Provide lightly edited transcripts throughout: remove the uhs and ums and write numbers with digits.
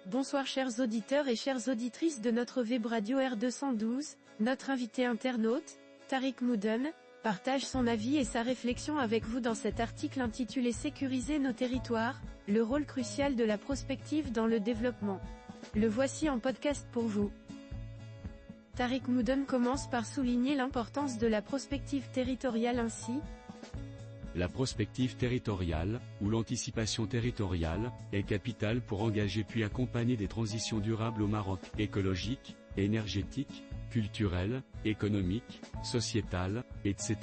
Bonsoir chers auditeurs et chères auditrices de notre web radio R212, notre invité internaute, Tariq Moudon, partage son avis et sa réflexion avec vous dans cet article intitulé Sécuriser nos territoires, le rôle crucial de la prospective dans le développement. Le voici en podcast pour vous. Tariq Moudon commence par souligner l'importance de la prospective territoriale ainsi. La prospective territoriale, ou l'anticipation territoriale, est capitale pour engager puis accompagner des transitions durables au Maroc, écologiques, énergétiques, culturelles, économiques, sociétales, etc.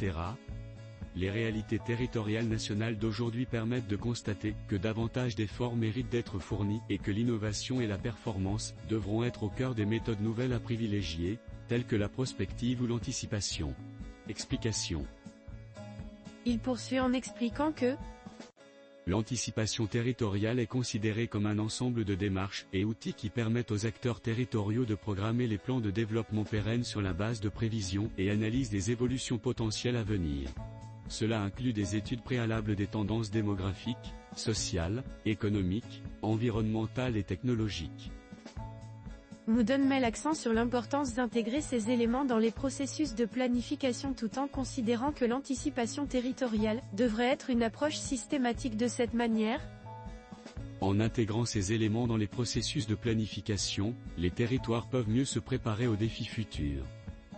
Les réalités territoriales nationales d'aujourd'hui permettent de constater que davantage d'efforts méritent d'être fournis et que l'innovation et la performance devront être au cœur des méthodes nouvelles à privilégier, telles que la prospective ou l'anticipation. Explication. Il poursuit en expliquant que l'anticipation territoriale est considérée comme un ensemble de démarches et outils qui permettent aux acteurs territoriaux de programmer les plans de développement pérennes sur la base de prévisions et analyse des évolutions potentielles à venir. Cela inclut des études préalables des tendances démographiques, sociales, économiques, environnementales et technologiques. Moudon met l'accent sur l'importance d'intégrer ces éléments dans les processus de planification tout en considérant que l'anticipation territoriale devrait être une approche systématique de cette manière. En intégrant ces éléments dans les processus de planification, les territoires peuvent mieux se préparer aux défis futurs.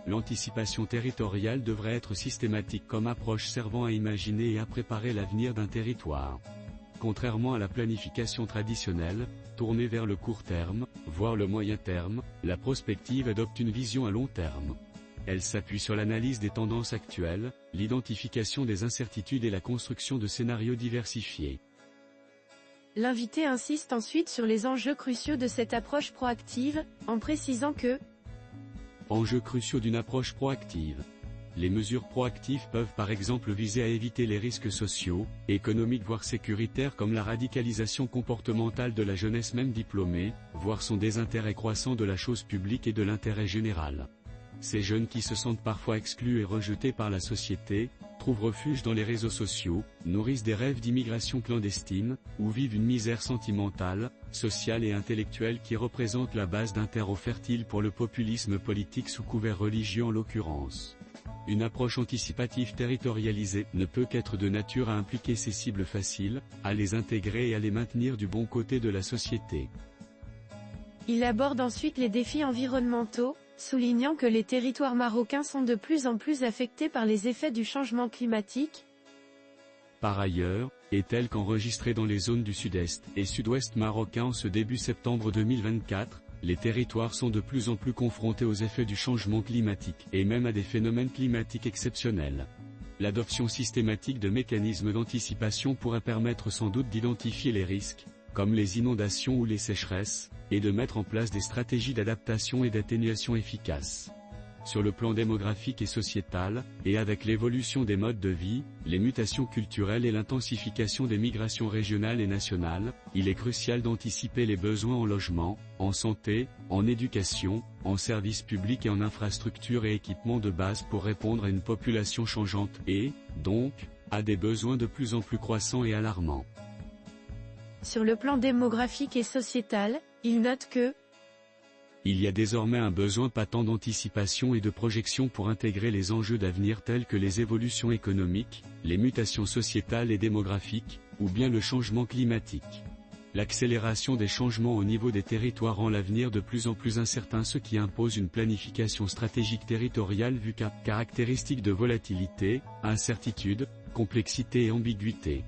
L'anticipation territoriale devrait être systématique comme approche servant à imaginer et à préparer l'avenir d'un territoire. Contrairement à la planification traditionnelle, tournée vers le court terme, voire le moyen terme, la prospective adopte une vision à long terme. Elle s'appuie sur l'analyse des tendances actuelles, l'identification des incertitudes et la construction de scénarios diversifiés. L'invité insiste ensuite sur les enjeux cruciaux de cette approche proactive, en précisant que enjeux cruciaux d'une approche proactive. Les mesures proactives peuvent par exemple viser à éviter les risques sociaux, économiques voire sécuritaires comme la radicalisation comportementale de la jeunesse même diplômée, voire son désintérêt croissant de la chose publique et de l'intérêt général. Ces jeunes qui se sentent parfois exclus et rejetés par la société, trouvent refuge dans les réseaux sociaux, nourrissent des rêves d'immigration clandestine, ou vivent une misère sentimentale, sociale et intellectuelle qui représente la base d'un terreau fertile pour le populisme politique sous couvert religieux en l'occurrence. Une approche anticipative territorialisée ne peut qu'être de nature à impliquer ces cibles faciles, à les intégrer et à les maintenir du bon côté de la société. Il aborde ensuite les défis environnementaux, soulignant que les territoires marocains sont de plus en plus affectés par les effets du changement climatique. Par ailleurs, et tel qu'enregistré dans les zones du sud-est et sud-ouest marocains en ce début septembre 2024, les territoires sont de plus en plus confrontés aux effets du changement climatique et même à des phénomènes climatiques exceptionnels. L'adoption systématique de mécanismes d'anticipation pourrait permettre sans doute d'identifier les risques, comme les inondations ou les sécheresses, et de mettre en place des stratégies d'adaptation et d'atténuation efficaces. Sur le plan démographique et sociétal, et avec l'évolution des modes de vie, les mutations culturelles et l'intensification des migrations régionales et nationales, il est crucial d'anticiper les besoins en logement, en santé, en éducation, en services publics et en infrastructures et équipements de base pour répondre à une population changeante et, donc, à des besoins de plus en plus croissants et alarmants. Sur le plan démographique et sociétal, il note que il y a désormais un besoin patent d'anticipation et de projection pour intégrer les enjeux d'avenir tels que les évolutions économiques, les mutations sociétales et démographiques, ou bien le changement climatique. L'accélération des changements au niveau des territoires rend l'avenir de plus en plus incertain, ce qui impose une planification stratégique territoriale vue caractéristique de volatilité, incertitude, complexité et ambiguïté.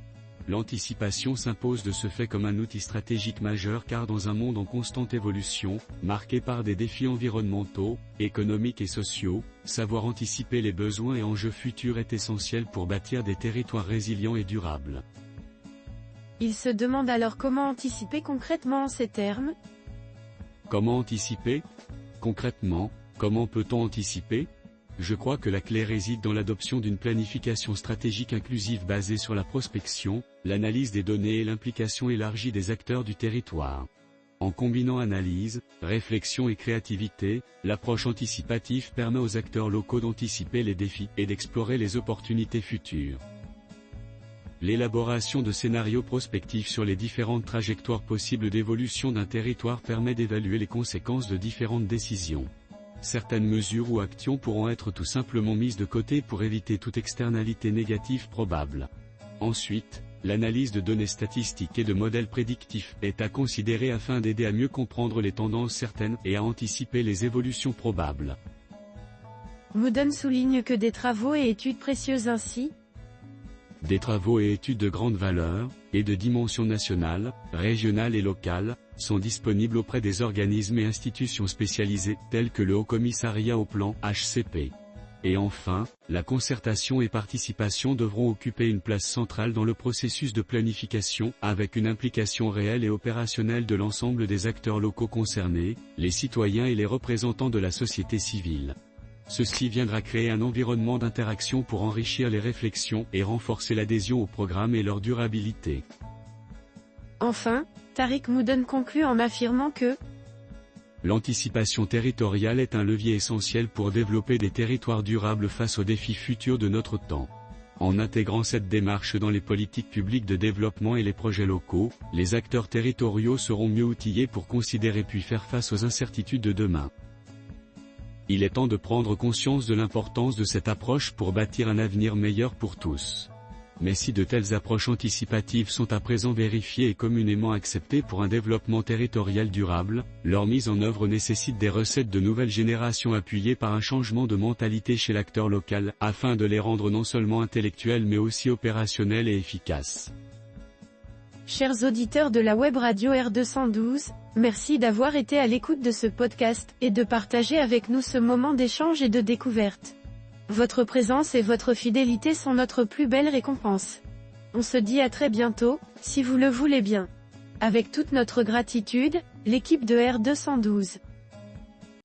L'anticipation s'impose de ce fait comme un outil stratégique majeur car dans un monde en constante évolution, marqué par des défis environnementaux, économiques et sociaux, savoir anticiper les besoins et enjeux futurs est essentiel pour bâtir des territoires résilients et durables. Il se demande alors comment anticiper concrètement en ces termes. Comment anticiper ? Concrètement, comment peut-on anticiper ? Je crois que la clé réside dans l'adoption d'une planification stratégique inclusive basée sur la prospection, l'analyse des données et l'implication élargie des acteurs du territoire. En combinant analyse, réflexion et créativité, l'approche anticipative permet aux acteurs locaux d'anticiper les défis et d'explorer les opportunités futures. L'élaboration de scénarios prospectifs sur les différentes trajectoires possibles d'évolution d'un territoire permet d'évaluer les conséquences de différentes décisions. Certaines mesures ou actions pourront être tout simplement mises de côté pour éviter toute externalité négative probable. Ensuite, l'analyse de données statistiques et de modèles prédictifs est à considérer afin d'aider à mieux comprendre les tendances certaines et à anticiper les évolutions probables. Moudon souligne que des travaux et études précieuses ainsi Des travaux et études de grande valeur, et de dimension nationale, régionale et locale, sont disponibles auprès des organismes et institutions spécialisées, tels que le Haut Commissariat au Plan (HCP). Et enfin, la concertation et participation devront occuper une place centrale dans le processus de planification, avec une implication réelle et opérationnelle de l'ensemble des acteurs locaux concernés, les citoyens et les représentants de la société civile. Ceci viendra créer un environnement d'interaction pour enrichir les réflexions et renforcer l'adhésion au programme et leur durabilité. Enfin, Tariq Moudon conclut en affirmant que l'anticipation territoriale est un levier essentiel pour développer des territoires durables face aux défis futurs de notre temps. En intégrant cette démarche dans les politiques publiques de développement et les projets locaux, les acteurs territoriaux seront mieux outillés pour considérer puis faire face aux incertitudes de demain. Il est temps de prendre conscience de l'importance de cette approche pour bâtir un avenir meilleur pour tous. Mais si de telles approches anticipatives sont à présent vérifiées et communément acceptées pour un développement territorial durable, leur mise en œuvre nécessite des recettes de nouvelle génération appuyées par un changement de mentalité chez l'acteur local, afin de les rendre non seulement intellectuelles mais aussi opérationnelles et efficaces. Chers auditeurs de la web radio R212, merci d'avoir été à l'écoute de ce podcast, et de partager avec nous ce moment d'échange et de découverte. Votre présence et votre fidélité sont notre plus belle récompense. On se dit à très bientôt, si vous le voulez bien. Avec toute notre gratitude, l'équipe de R212.